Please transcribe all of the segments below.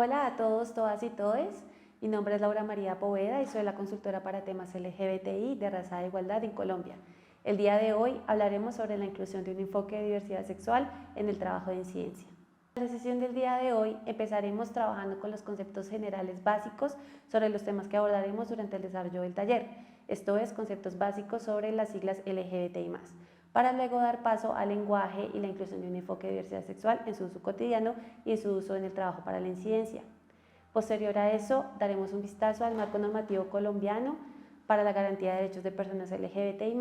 Hola a todos, todas y todes. Mi nombre es Laura María Poveda y soy la consultora para temas LGBTI de Raza de Igualdad en Colombia. El día de hoy hablaremos sobre la inclusión de un enfoque de diversidad sexual en el trabajo de incidencia. En la sesión del día de hoy empezaremos trabajando con los conceptos generales básicos sobre los temas que abordaremos durante el desarrollo del taller, esto es, conceptos básicos sobre las siglas LGBTI+, para luego dar paso al lenguaje y la inclusión de un enfoque de diversidad sexual en su uso cotidiano y en su uso en el trabajo para la incidencia. Posterior a eso, daremos un vistazo al marco normativo colombiano para la garantía de derechos de personas LGBTI+,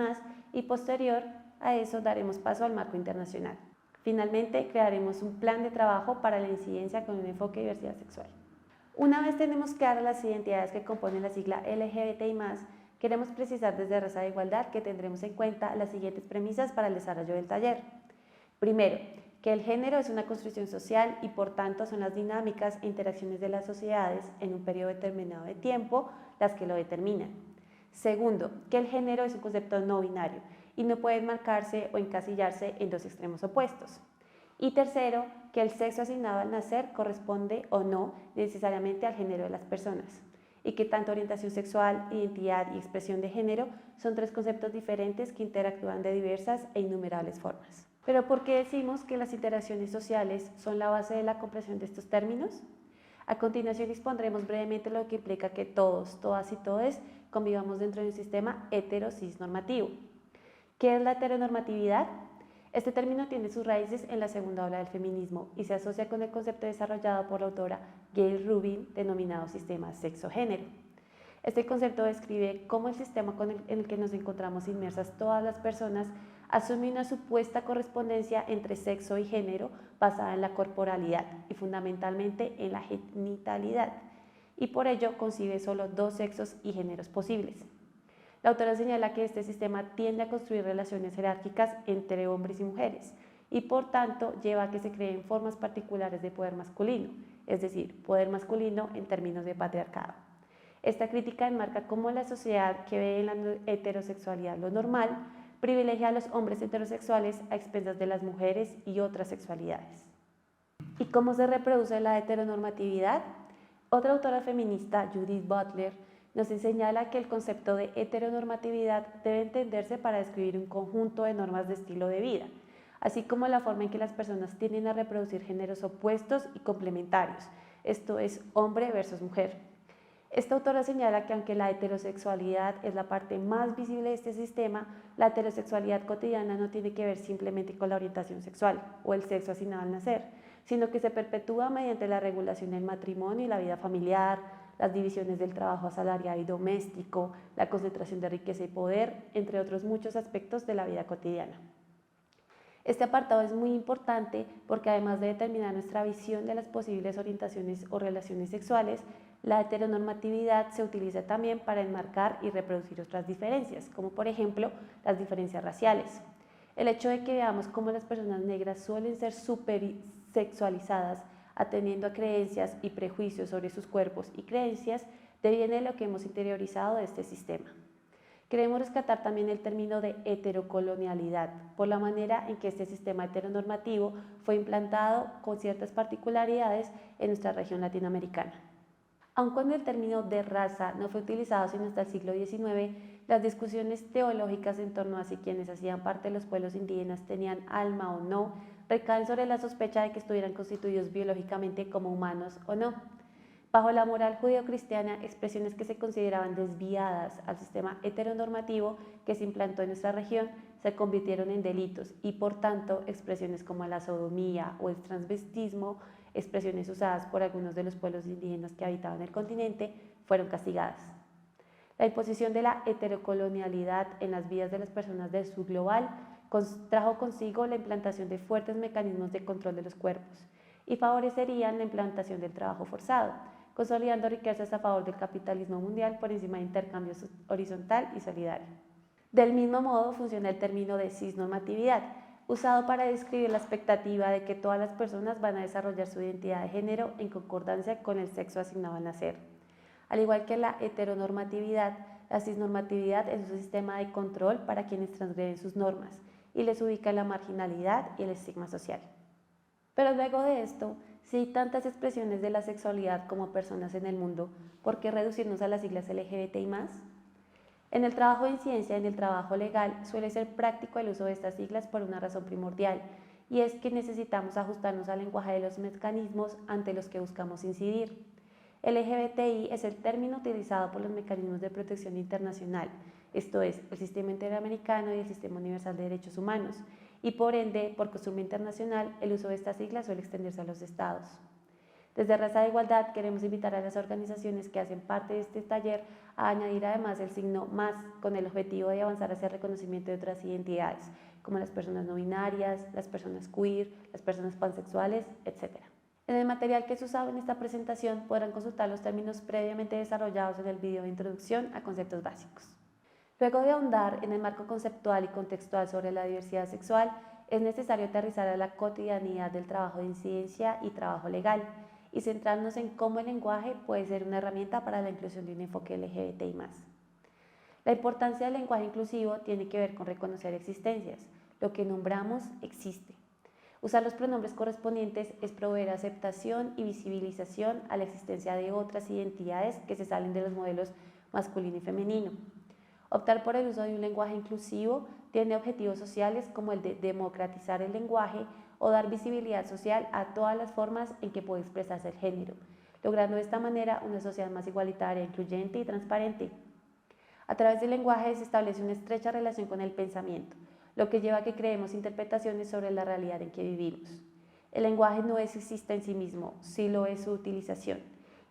y posterior a eso daremos paso al marco internacional. Finalmente, crearemos un plan de trabajo para la incidencia con un enfoque de diversidad sexual. Una vez tenemos claras las identidades que componen la sigla LGBTI+, queremos precisar desde Raza de Igualdad que tendremos en cuenta las siguientes premisas para el desarrollo del taller. Primero, que el género es una construcción social y por tanto son las dinámicas e interacciones de las sociedades en un periodo determinado de tiempo las que lo determinan. Segundo, que el género es un concepto no binario y no puede enmarcarse o encasillarse en dos extremos opuestos. Y tercero, que el sexo asignado al nacer corresponde o no necesariamente al género de las personas, y que tanto orientación sexual, identidad y expresión de género son tres conceptos diferentes que interactúan de diversas e innumerables formas. ¿Pero por qué decimos que las interacciones sociales son la base de la comprensión de estos términos? A continuación expondremos brevemente lo que implica que todos, todas y todes convivamos dentro de un sistema hetero-cis normativo. ¿Qué es la heteronormatividad? Este término tiene sus raíces en la segunda ola del feminismo y se asocia con el concepto desarrollado por la autora Gayle Rubin denominado sistema sexo-género. Este concepto describe cómo el sistema en el que nos encontramos inmersas todas las personas asume una supuesta correspondencia entre sexo y género basada en la corporalidad y fundamentalmente en la genitalidad, y por ello concibe solo dos sexos y géneros posibles. La autora señala que este sistema tiende a construir relaciones jerárquicas entre hombres y mujeres y por tanto lleva a que se creen formas particulares de poder masculino, es decir, poder masculino en términos de patriarcado. Esta crítica enmarca cómo la sociedad que ve en la heterosexualidad lo normal privilegia a los hombres heterosexuales a expensas de las mujeres y otras sexualidades. ¿Y cómo se reproduce la heteronormatividad? Otra autora feminista, Judith Butler, nos señala que el concepto de heteronormatividad debe entenderse para describir un conjunto de normas de estilo de vida, así como la forma en que las personas tienden a reproducir géneros opuestos y complementarios, esto es, hombre versus mujer. Esta autora señala que aunque la heterosexualidad es la parte más visible de este sistema, la heterosexualidad cotidiana no tiene que ver simplemente con la orientación sexual o el sexo asignado al nacer, sino que se perpetúa mediante la regulación del matrimonio y la vida familiar, las divisiones del trabajo asalariado y doméstico, la concentración de riqueza y poder, entre otros muchos aspectos de la vida cotidiana. Este apartado es muy importante porque además de determinar nuestra visión de las posibles orientaciones o relaciones sexuales, la heteronormatividad se utiliza también para enmarcar y reproducir otras diferencias, como por ejemplo las diferencias raciales. El hecho de que veamos cómo las personas negras suelen ser supersexualizadas, atendiendo a creencias y prejuicios sobre sus cuerpos y creencias, deviene de lo que hemos interiorizado de este sistema. Queremos rescatar también el término de heterocolonialidad, por la manera en que este sistema heteronormativo fue implantado con ciertas particularidades en nuestra región latinoamericana. Aun cuando el término de raza no fue utilizado sino hasta el siglo XIX, las discusiones teológicas en torno a si quienes hacían parte de los pueblos indígenas tenían alma o no, recaen sobre la sospecha de que estuvieran constituidos biológicamente como humanos o no. Bajo la moral judío-cristiana, expresiones que se consideraban desviadas al sistema heteronormativo que se implantó en nuestra región se convirtieron en delitos y por tanto expresiones como la sodomía o el transvestismo, expresiones usadas por algunos de los pueblos indígenas que habitaban el continente, fueron castigadas. La imposición de la heterocolonialidad en las vidas de las personas del sur global trajo consigo la implantación de fuertes mecanismos de control de los cuerpos y favorecerían la implantación del trabajo forzado, consolidando riquezas a favor del capitalismo mundial por encima de intercambio horizontal y solidario. Del mismo modo funciona el término de cisnormatividad, usado para describir la expectativa de que todas las personas van a desarrollar su identidad de género en concordancia con el sexo asignado al nacer. Al igual que la heteronormatividad, la cisnormatividad es un sistema de control para quienes transgreden sus normas y les ubica en la marginalidad y el estigma social. Pero luego de esto, Si hay tantas expresiones de la sexualidad como personas en el mundo, ¿por qué reducirnos a las siglas LGBTI+? En el trabajo en ciencia y en el trabajo legal suele ser práctico el uso de estas siglas por una razón primordial, y es que necesitamos ajustarnos al lenguaje de los mecanismos ante los que buscamos incidir. LGBTI es el término utilizado por los mecanismos de protección internacional, esto es, el Sistema Interamericano y el Sistema Universal de Derechos Humanos, y por ende, por costumbre internacional, el uso de estas siglas suele extenderse a los estados. Desde Raza de Igualdad queremos invitar a las organizaciones que hacen parte de este taller a añadir además el signo más con el objetivo de avanzar hacia el reconocimiento de otras identidades, como las personas no binarias, las personas queer, las personas pansexuales, etc. En el material que se usaba en esta presentación podrán consultar los términos previamente desarrollados en el video de introducción a conceptos básicos. Luego de ahondar en el marco conceptual y contextual sobre la diversidad sexual, es necesario aterrizar a la cotidianidad del trabajo de incidencia y trabajo legal y centrarnos en cómo el lenguaje puede ser una herramienta para la inclusión de un enfoque LGBTI+. La importancia del lenguaje inclusivo tiene que ver con reconocer existencias. Lo que nombramos existe. Usar los pronombres correspondientes es proveer aceptación y visibilización a la existencia de otras identidades que se salen de los modelos masculino y femenino. Optar por el uso de un lenguaje inclusivo tiene objetivos sociales como el de democratizar el lenguaje o dar visibilidad social a todas las formas en que puede expresarse el género, logrando de esta manera una sociedad más igualitaria, incluyente y transparente. A través del lenguaje se establece una estrecha relación con el pensamiento, lo que lleva a que creemos interpretaciones sobre la realidad en que vivimos. El lenguaje no existe en sí mismo, sí lo es su utilización.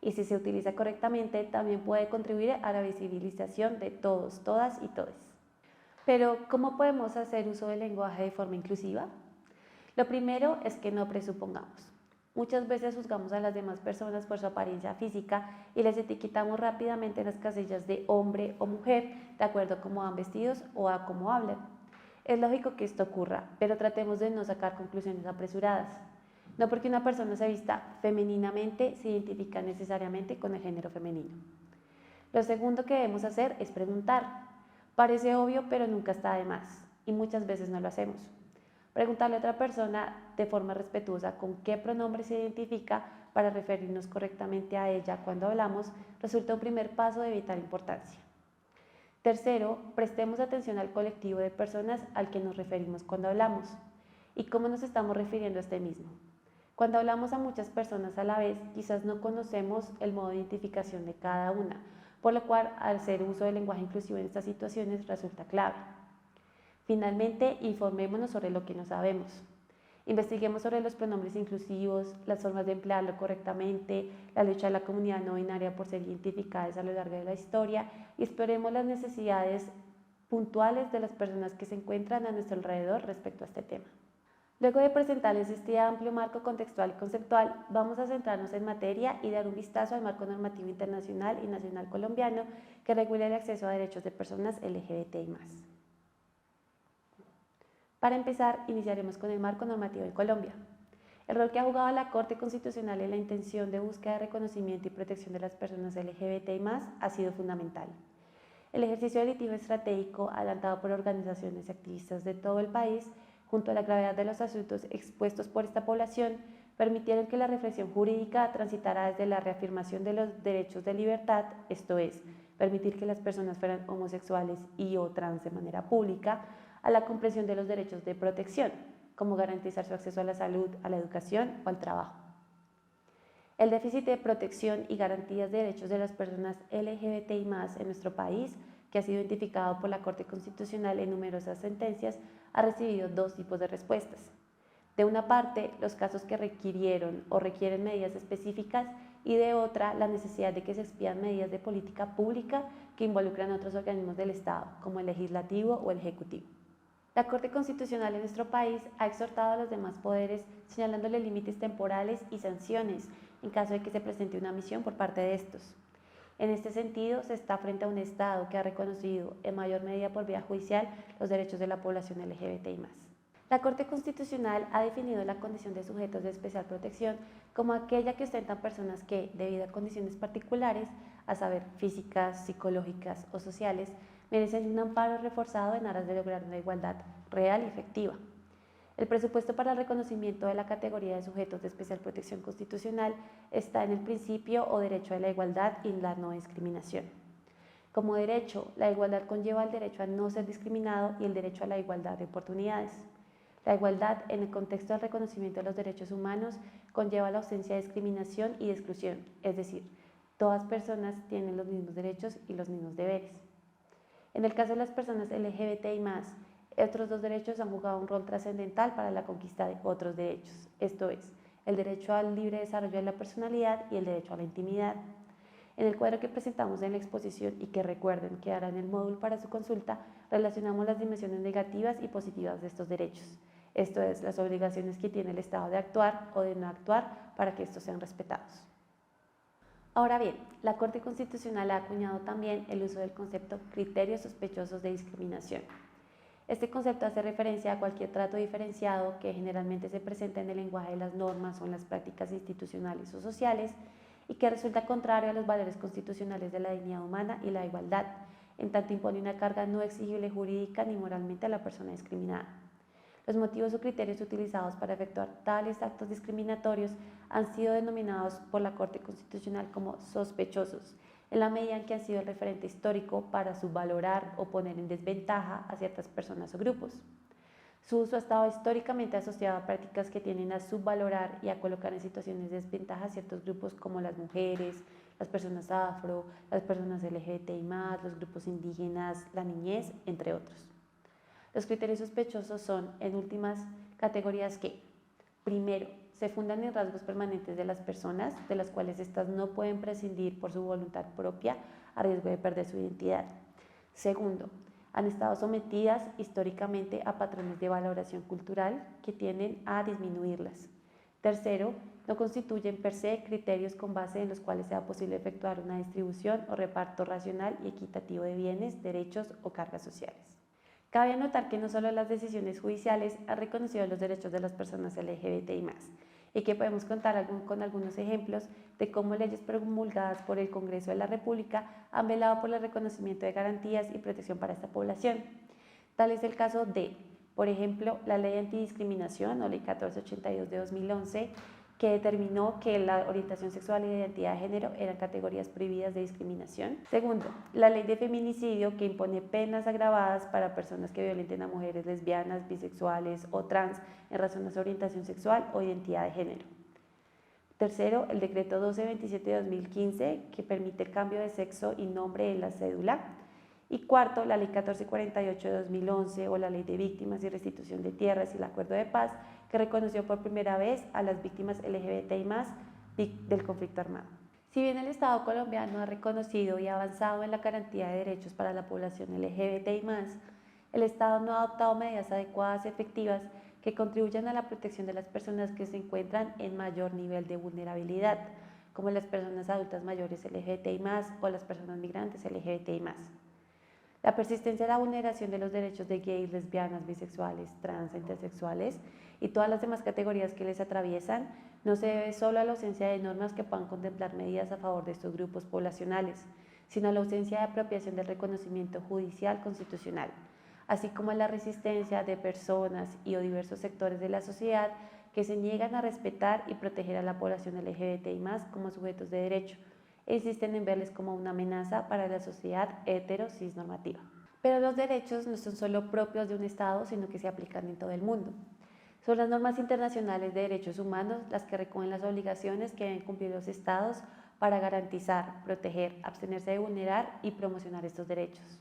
Y si se utiliza correctamente, también puede contribuir a la visibilización de todos, todas y todes. Pero, ¿cómo podemos hacer uso del lenguaje de forma inclusiva? Lo primero es que no presupongamos. Muchas veces juzgamos a las demás personas por su apariencia física y les etiquetamos rápidamente en las casillas de hombre o mujer, de acuerdo a cómo van vestidos o a cómo hablan. Es lógico que esto ocurra, pero tratemos de no sacar conclusiones apresuradas. No porque una persona se vista femeninamente se identifica necesariamente con el género femenino. Lo segundo que debemos hacer es preguntar. Parece obvio, pero nunca está de más, y muchas veces no lo hacemos. Preguntarle a otra persona de forma respetuosa con qué pronombre se identifica para referirnos correctamente a ella cuando hablamos resulta un primer paso de vital importancia. Tercero, prestemos atención al colectivo de personas al que nos referimos cuando hablamos y cómo nos estamos refiriendo a este mismo. Cuando hablamos a muchas personas a la vez, quizás no conocemos el modo de identificación de cada una, por lo cual hacer uso del lenguaje inclusivo en estas situaciones resulta clave. Finalmente, informémonos sobre lo que no sabemos. Investiguemos sobre los pronombres inclusivos, las formas de emplearlo correctamente, la lucha de la comunidad no binaria por ser identificadas a lo largo de la historia y exploremos las necesidades puntuales de las personas que se encuentran a nuestro alrededor respecto a este tema. Luego de presentarles este amplio marco contextual y conceptual, vamos a centrarnos en materia y dar un vistazo al marco normativo internacional y nacional colombiano que regula el acceso a derechos de personas LGBTI+. Para empezar, iniciaremos con el marco normativo en Colombia. El rol que ha jugado la Corte Constitucional en la intención de búsqueda de reconocimiento y protección de las personas LGBTI+, ha sido fundamental. El ejercicio de litigio estratégico adelantado por organizaciones y activistas de todo el país, junto a la gravedad de los asuntos expuestos por esta población, permitieron que la reflexión jurídica transitara desde la reafirmación de los derechos de libertad, esto es, permitir que las personas fueran homosexuales y o trans de manera pública, a la comprensión de los derechos de protección, como garantizar su acceso a la salud, a la educación o al trabajo. El déficit de protección y garantías de derechos de las personas LGBTI+ en nuestro país, que ha sido identificado por la Corte Constitucional en numerosas sentencias, ha recibido dos tipos de respuestas. De una parte, los casos que requirieron o requieren medidas específicas y de otra, la necesidad de que se expidan medidas de política pública que involucran a otros organismos del Estado, como el legislativo o el ejecutivo. La Corte Constitucional en nuestro país ha exhortado a los demás poderes señalándole límites temporales y sanciones en caso de que se presente una omisión por parte de estos. En este sentido, se está frente a un Estado que ha reconocido, en mayor medida por vía judicial, los derechos de la población LGBTI+. La Corte Constitucional ha definido la condición de sujetos de especial protección como aquella que ostentan personas que, debido a condiciones particulares, a saber, físicas, psicológicas o sociales, merecen un amparo reforzado en aras de lograr una igualdad real y efectiva. El presupuesto para el reconocimiento de la categoría de sujetos de especial protección constitucional está en el principio o derecho a la igualdad y la no discriminación. Como derecho, la igualdad conlleva el derecho a no ser discriminado y el derecho a la igualdad de oportunidades. La igualdad, en el contexto del reconocimiento de los derechos humanos, conlleva la ausencia de discriminación y de exclusión, es decir, todas personas tienen los mismos derechos y los mismos deberes. En el caso de las personas LGBTI+, otros dos derechos han jugado un rol trascendental para la conquista de otros derechos, esto es, el derecho al libre desarrollo de la personalidad y el derecho a la intimidad. En el cuadro que presentamos en la exposición y que recuerden quedará en el módulo para su consulta, relacionamos las dimensiones negativas y positivas de estos derechos, esto es, las obligaciones que tiene el Estado de actuar o de no actuar para que estos sean respetados. Ahora bien, la Corte Constitucional ha acuñado también el uso del concepto criterios sospechosos de discriminación. Este concepto hace referencia a cualquier trato diferenciado que generalmente se presenta en el lenguaje de las normas o en las prácticas institucionales o sociales y que resulta contrario a los valores constitucionales de la dignidad humana y la igualdad, en tanto impone una carga no exigible jurídica ni moralmente a la persona discriminada. Los motivos o criterios utilizados para efectuar tales actos discriminatorios han sido denominados por la Corte Constitucional como sospechosos, en la medida en que han sido el referente histórico para subvalorar o poner en desventaja a ciertas personas o grupos. Su uso ha estado históricamente asociado a prácticas que tienden a subvalorar y a colocar en situaciones de desventaja a ciertos grupos como las mujeres, las personas afro, las personas LGBTI+, los grupos indígenas, la niñez, entre otros. Los criterios sospechosos son, en últimas, categorías que, primero, se fundan en rasgos permanentes de las personas, de las cuales éstas no pueden prescindir por su voluntad propia a riesgo de perder su identidad. Segundo, han estado sometidas históricamente a patrones de valoración cultural que tienden a disminuirlas. Tercero, no constituyen per se criterios con base en los cuales sea posible efectuar una distribución o reparto racional y equitativo de bienes, derechos o cargas sociales. Cabe anotar que no solo las decisiones judiciales han reconocido los derechos de las personas LGBTI+, y que podemos contar con algunos ejemplos de cómo leyes promulgadas por el Congreso de la República han velado por el reconocimiento de garantías y protección para esta población. Tal es el caso de, por ejemplo, la Ley Antidiscriminación o Ley 1482 de 2011, que determinó que la orientación sexual y la identidad de género eran categorías prohibidas de discriminación. Segundo, la Ley de Feminicidio, que impone penas agravadas para personas que violenten a mujeres lesbianas, bisexuales o trans en razón de su orientación sexual o identidad de género. Tercero, el Decreto 1227 de 2015, que permite el cambio de sexo y nombre en la cédula. Y cuarto, la Ley 1448 de 2011 o la Ley de Víctimas y Restitución de Tierras y el Acuerdo de Paz, que reconoció por primera vez a las víctimas LGBTI+ del conflicto armado. Si bien el Estado colombiano ha reconocido y avanzado en la garantía de derechos para la población LGBTI+, el Estado no ha adoptado medidas adecuadas y efectivas que contribuyan a la protección de las personas que se encuentran en mayor nivel de vulnerabilidad, como las personas adultas mayores LGBTI+, o las personas migrantes LGBTI+. La persistencia de la vulneración de los derechos de gays, lesbianas, bisexuales, trans, intersexuales y todas las demás categorías que les atraviesan no se debe solo a la ausencia de normas que puedan contemplar medidas a favor de estos grupos poblacionales, sino a la ausencia de apropiación del reconocimiento judicial constitucional, así como a la resistencia de personas y o diversos sectores de la sociedad que se niegan a respetar y proteger a la población LGBTI+ como sujetos de derecho, e insisten en verles como una amenaza para la sociedad hetero-cisnormativa. Pero los derechos no son solo propios de un Estado, sino que se aplican en todo el mundo. Son las normas internacionales de derechos humanos las que recogen las obligaciones que deben cumplir los Estados para garantizar, proteger, abstenerse de vulnerar y promocionar estos derechos.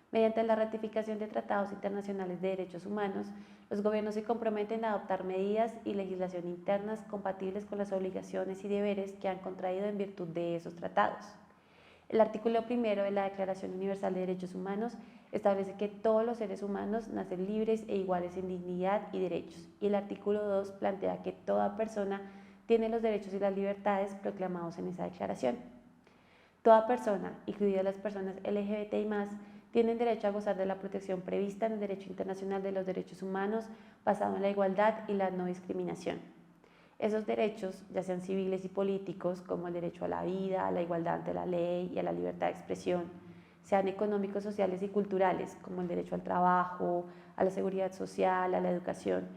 Mediante la ratificación de tratados internacionales de derechos humanos, los gobiernos se comprometen a adoptar medidas y legislación internas compatibles con las obligaciones y deberes que han contraído en virtud de esos tratados. El artículo 1 de la Declaración Universal de Derechos Humanos establece que todos los seres humanos nacen libres e iguales en dignidad y derechos, y el artículo 2 plantea que toda persona tiene los derechos y las libertades proclamados en esa declaración. Toda persona, incluidas las personas LGBTI+, tienen derecho a gozar de la protección prevista en el derecho internacional de los derechos humanos basado en la igualdad y la no discriminación. Esos derechos, ya sean civiles y políticos, como el derecho a la vida, a la igualdad ante la ley y a la libertad de expresión, sean económicos, sociales y culturales, como el derecho al trabajo, a la seguridad social, a la educación,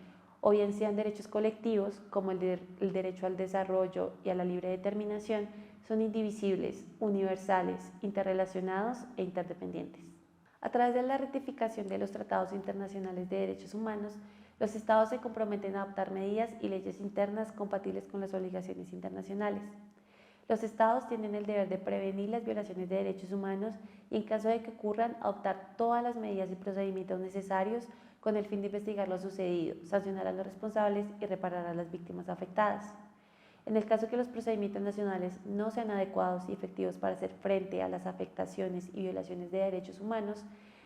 o bien sean derechos colectivos como el derecho al desarrollo y a la libre determinación, son indivisibles, universales, interrelacionados e interdependientes. A través de la ratificación de los tratados internacionales de derechos humanos, los Estados se comprometen a adoptar medidas y leyes internas compatibles con las obligaciones internacionales. Los Estados tienen el deber de prevenir las violaciones de derechos humanos y, en caso de que ocurran, adoptar todas las medidas y procedimientos necesarios con el fin de investigar lo sucedido, sancionar a los responsables y reparar a las víctimas afectadas. En el caso que los procedimientos nacionales no sean adecuados y efectivos para hacer frente a las afectaciones y violaciones de derechos humanos,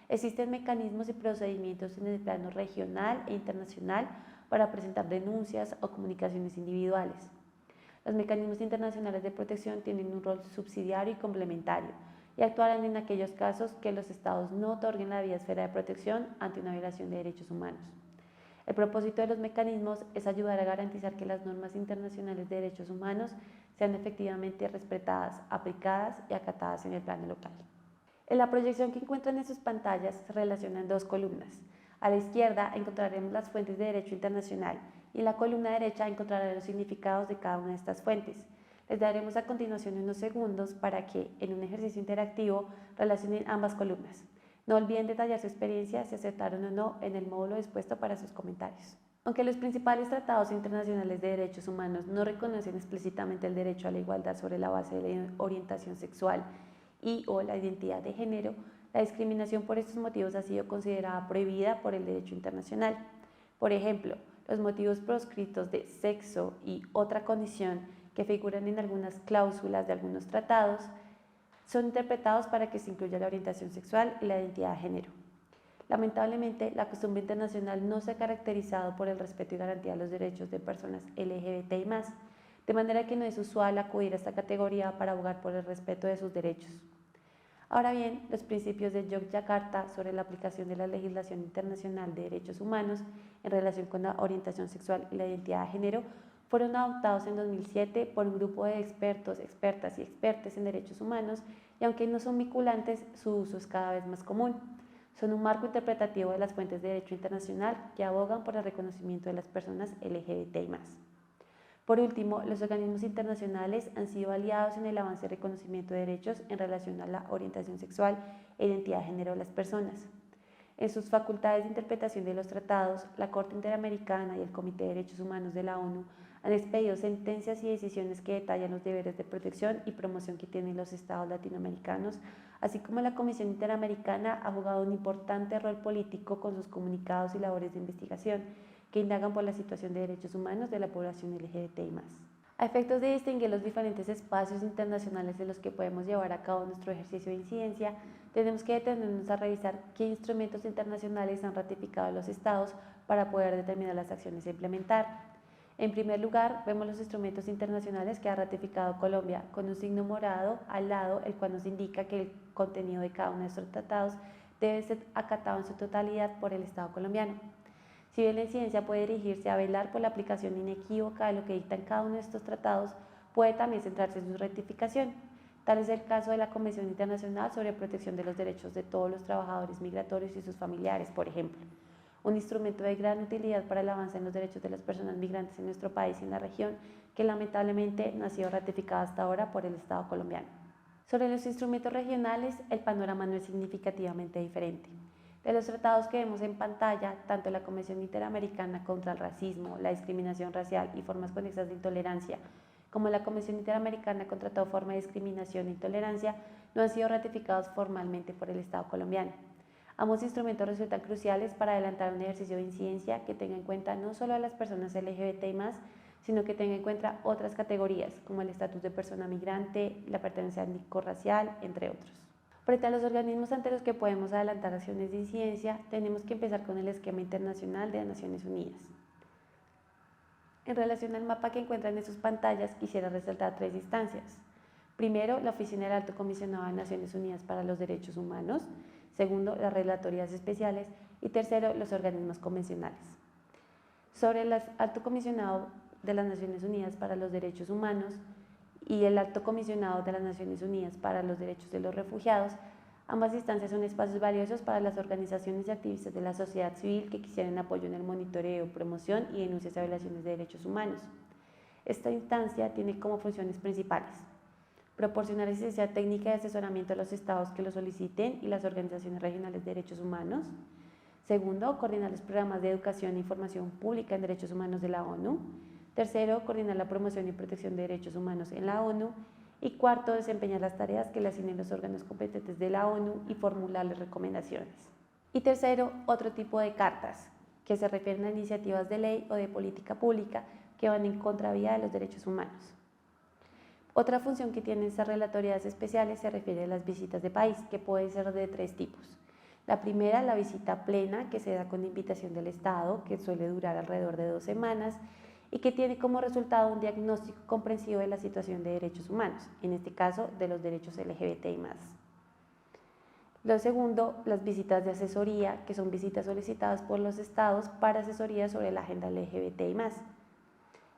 existen mecanismos y procedimientos en el plano regional e internacional para presentar denuncias o comunicaciones individuales. Los mecanismos internacionales de protección tienen un rol subsidiario y complementario y actuarán en aquellos casos que los Estados no otorguen la vía esfera de protección ante una violación de derechos humanos. El propósito de los mecanismos es ayudar a garantizar que las normas internacionales de derechos humanos sean efectivamente respetadas, aplicadas y acatadas en el plano local. En la proyección que encuentran en sus pantallas se relacionan dos columnas. A la izquierda encontraremos las fuentes de derecho internacional y en la columna derecha encontrarán los significados de cada una de estas fuentes. Les daremos a continuación unos segundos para que, en un ejercicio interactivo, relacionen ambas columnas. No olviden detallar su experiencia, si acertaron o no, en el módulo dispuesto para sus comentarios. Aunque los principales tratados internacionales de derechos humanos no reconocen explícitamente el derecho a la igualdad sobre la base de la orientación sexual y o la identidad de género, la discriminación por estos motivos ha sido considerada prohibida por el derecho internacional. Por ejemplo, los motivos proscritos de sexo y otra condición que figuran en algunas cláusulas de algunos tratados son interpretados para que se incluya la orientación sexual y la identidad de género. Lamentablemente, la costumbre internacional no se ha caracterizado por el respeto y garantía de los derechos de personas LGBTI+, de manera que no es usual acudir a esta categoría para abogar por el respeto de sus derechos. Ahora bien, los principios de Yogyakarta sobre la aplicación de la legislación internacional de derechos humanos en relación con la orientación sexual y la identidad de género fueron adoptados en 2007 por un grupo de expertos, expertas y expertes en derechos humanos y aunque no son vinculantes, su uso es cada vez más común. Son un marco interpretativo de las fuentes de derecho internacional que abogan por el reconocimiento de las personas LGBTI+. Por último, los organismos internacionales han sido aliados en el avance y reconocimiento de derechos en relación a la orientación sexual e identidad de género de las personas. En sus facultades de interpretación de los tratados, la Corte Interamericana y el Comité de Derechos Humanos de la ONU han expedido sentencias y decisiones que detallan los deberes de protección y promoción que tienen los estados latinoamericanos, así como la Comisión Interamericana ha jugado un importante rol político con sus comunicados y labores de investigación que indagan por la situación de derechos humanos de la población LGBTI+. A efectos de distinguir los diferentes espacios internacionales en los que podemos llevar a cabo nuestro ejercicio de incidencia, tenemos que detenernos a revisar qué instrumentos internacionales han ratificado los estados para poder determinar las acciones a implementar. En primer lugar, vemos los instrumentos internacionales que ha ratificado Colombia, con un signo morado al lado, el cual nos indica que el contenido de cada uno de estos tratados debe ser acatado en su totalidad por el Estado colombiano. Si bien la incidencia puede dirigirse a velar por la aplicación inequívoca de lo que dictan cada uno de estos tratados, puede también centrarse en su rectificación. Tal es el caso de la Convención Internacional sobre Protección de los Derechos de todos los trabajadores migratorios y sus familiares, por ejemplo, un instrumento de gran utilidad para el avance en los derechos de las personas migrantes en nuestro país y en la región, que lamentablemente no ha sido ratificada hasta ahora por el Estado colombiano. Sobre los instrumentos regionales, el panorama no es significativamente diferente. De los tratados que vemos en pantalla, tanto la Convención Interamericana contra el Racismo, la Discriminación Racial y Formas Conexas de Intolerancia, como la Convención Interamericana contra toda forma de discriminación e intolerancia, no han sido ratificados formalmente por el Estado colombiano. Ambos instrumentos resultan cruciales para adelantar un ejercicio de incidencia que tenga en cuenta no solo a las personas LGBTI+, sino que tenga en cuenta otras categorías, como el estatus de persona migrante, la pertenencia étnico-racial, entre otros. Frente a los organismos ante los que podemos adelantar acciones de incidencia, tenemos que empezar con el esquema internacional de Naciones Unidas. En relación al mapa que encuentran en sus pantallas, quisiera resaltar tres instancias. Primero, la Oficina del Alto Comisionado de Naciones Unidas para los Derechos Humanos. Segundo, las relatorías especiales. Y tercero, los organismos convencionales. Sobre el Alto Comisionado de las Naciones Unidas para los Derechos Humanos y el Alto Comisionado de las Naciones Unidas para los Derechos de los Refugiados, Ambas instancias son espacios valiosos para las organizaciones y activistas de la sociedad civil que quisieran apoyo en el monitoreo, promoción y denuncias a violaciones de derechos humanos. Esta instancia tiene como funciones principales: proporcionar asistencia técnica y asesoramiento a los estados que lo soliciten y las organizaciones regionales de derechos humanos. Segundo, coordinar los programas de educación e información pública en derechos humanos de la ONU. Tercero, coordinar la promoción y protección de derechos humanos en la ONU. Y cuarto, desempeñar las tareas que le asignen los órganos competentes de la ONU y formularles recomendaciones. Y tercero, otro tipo de cartas, que se refieren a iniciativas de ley o de política pública que van en contravía de los derechos humanos. Otra función que tienen estas relatorías especiales se refiere a las visitas de país, que pueden ser de tres tipos. La primera, la visita plena, que se da con invitación del Estado, que suele durar alrededor de 2 semanas y que tiene como resultado un diagnóstico comprensivo de la situación de derechos humanos, en este caso de los derechos LGBTI+. Lo segundo, las visitas de asesoría, que son visitas solicitadas por los estados para asesoría sobre la agenda LGBTI+.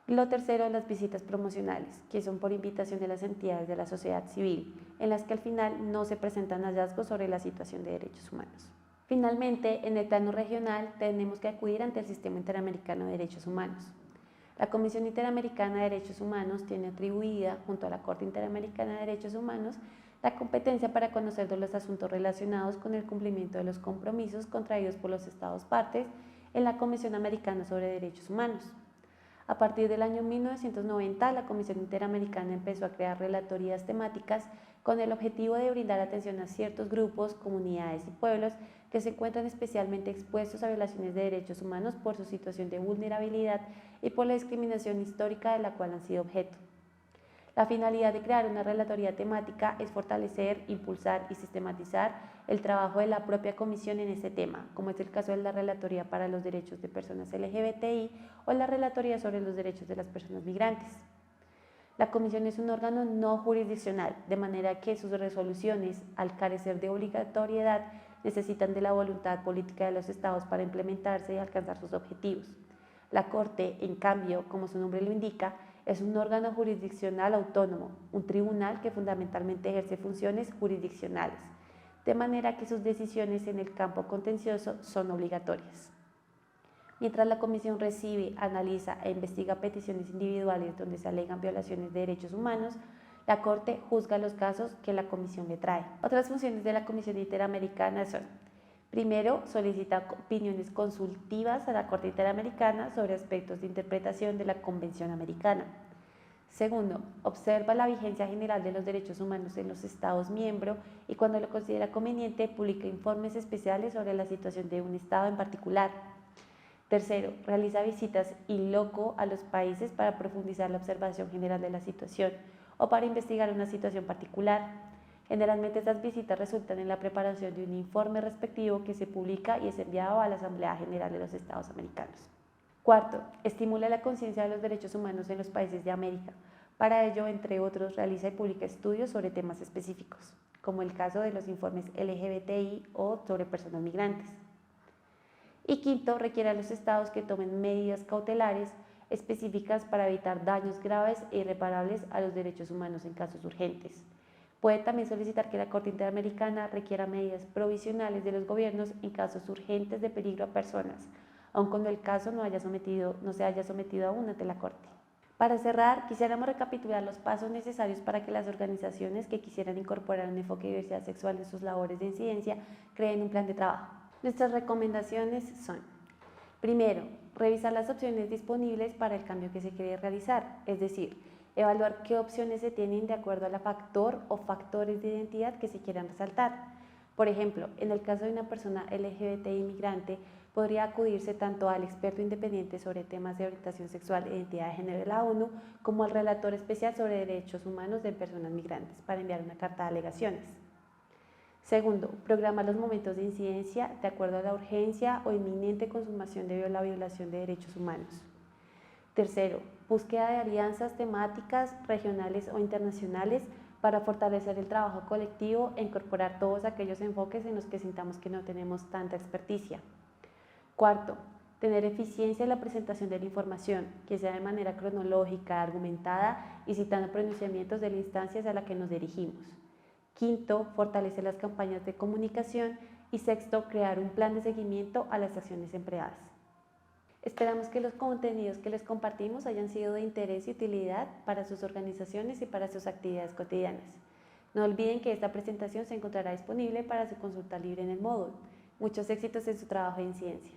Lo tercero, las visitas promocionales, que son por invitación de las entidades de la sociedad civil, en las que al final no se presentan hallazgos sobre la situación de derechos humanos. Finalmente, en el plano regional tenemos que acudir ante el Sistema Interamericano de Derechos Humanos. La Comisión Interamericana de Derechos Humanos tiene atribuida, junto a la Corte Interamericana de Derechos Humanos, la competencia para conocer de los asuntos relacionados con el cumplimiento de los compromisos contraídos por los Estados partes en la Convención Americana sobre Derechos Humanos. A partir del año 1990, la Comisión Interamericana empezó a crear relatorías temáticas con el objetivo de brindar atención a ciertos grupos, comunidades y pueblos que se encuentran especialmente expuestos a violaciones de derechos humanos por su situación de vulnerabilidad y por la discriminación histórica de la cual han sido objeto. La finalidad de crear una relatoría temática es fortalecer, impulsar y sistematizar el trabajo de la propia Comisión en este tema, como es el caso de la Relatoría para los Derechos de Personas LGBTI o la Relatoría sobre los Derechos de las Personas Migrantes. La Comisión es un órgano no jurisdiccional, de manera que sus resoluciones, al carecer de obligatoriedad, necesitan de la voluntad política de los estados para implementarse y alcanzar sus objetivos. La Corte, en cambio, como su nombre lo indica, es un órgano jurisdiccional autónomo, un tribunal que fundamentalmente ejerce funciones jurisdiccionales, de manera que sus decisiones en el campo contencioso son obligatorias. Mientras la Comisión recibe, analiza e investiga peticiones individuales donde se alegan violaciones de derechos humanos, la Corte juzga los casos que la Comisión le trae. Otras funciones de la Comisión Interamericana son: primero, solicita opiniones consultivas a la Corte Interamericana sobre aspectos de interpretación de la Convención Americana. Segundo, observa la vigencia general de los derechos humanos en los Estados miembros y cuando lo considera conveniente publica informes especiales sobre la situación de un Estado en particular. Tercero, realiza visitas in loco a los países para profundizar la observación general de la situación o para investigar una situación particular. Generalmente estas visitas resultan en la preparación de un informe respectivo que se publica y es enviado a la Asamblea General de los Estados Americanos. Cuarto, estimula la conciencia de los derechos humanos en los países de América. Para ello, entre otros, realiza y publica estudios sobre temas específicos, como el caso de los informes LGBTI o sobre personas migrantes. Y quinto, requiere a los estados que tomen medidas cautelares específicas para evitar daños graves e irreparables a los derechos humanos en casos urgentes. Puede también solicitar que la Corte Interamericana requiera medidas provisionales de los gobiernos en casos urgentes de peligro a personas, aun cuando el caso no se haya sometido aún ante la Corte. Para cerrar, quisiéramos recapitular los pasos necesarios para que las organizaciones que quisieran incorporar un enfoque de diversidad sexual en sus labores de incidencia creen un plan de trabajo. Nuestras recomendaciones son: primero, revisar las opciones disponibles para el cambio que se quiere realizar, es decir, evaluar qué opciones se tienen de acuerdo a la factor o factores de identidad que se quieran resaltar. Por ejemplo, en el caso de una persona LGBTI migrante, podría acudirse tanto al experto independiente sobre temas de orientación sexual e identidad de género de la ONU, como al relator especial sobre derechos humanos de personas migrantes para enviar una carta de alegaciones. Segundo, programar los momentos de incidencia de acuerdo a la urgencia o inminente consumación de la violación de derechos humanos. Tercero, búsqueda de alianzas temáticas, regionales o internacionales para fortalecer el trabajo colectivo e incorporar todos aquellos enfoques en los que sintamos que no tenemos tanta experticia. Cuarto, tener eficiencia en la presentación de la información, que sea de manera cronológica, argumentada y citando pronunciamientos de las instancias a las que nos dirigimos. Quinto, fortalecer las campañas de comunicación. Y sexto, crear un plan de seguimiento a las acciones empleadas. Esperamos que los contenidos que les compartimos hayan sido de interés y utilidad para sus organizaciones y para sus actividades cotidianas. No olviden que esta presentación se encontrará disponible para su consulta libre en el módulo. Muchos éxitos en su trabajo de incidencia.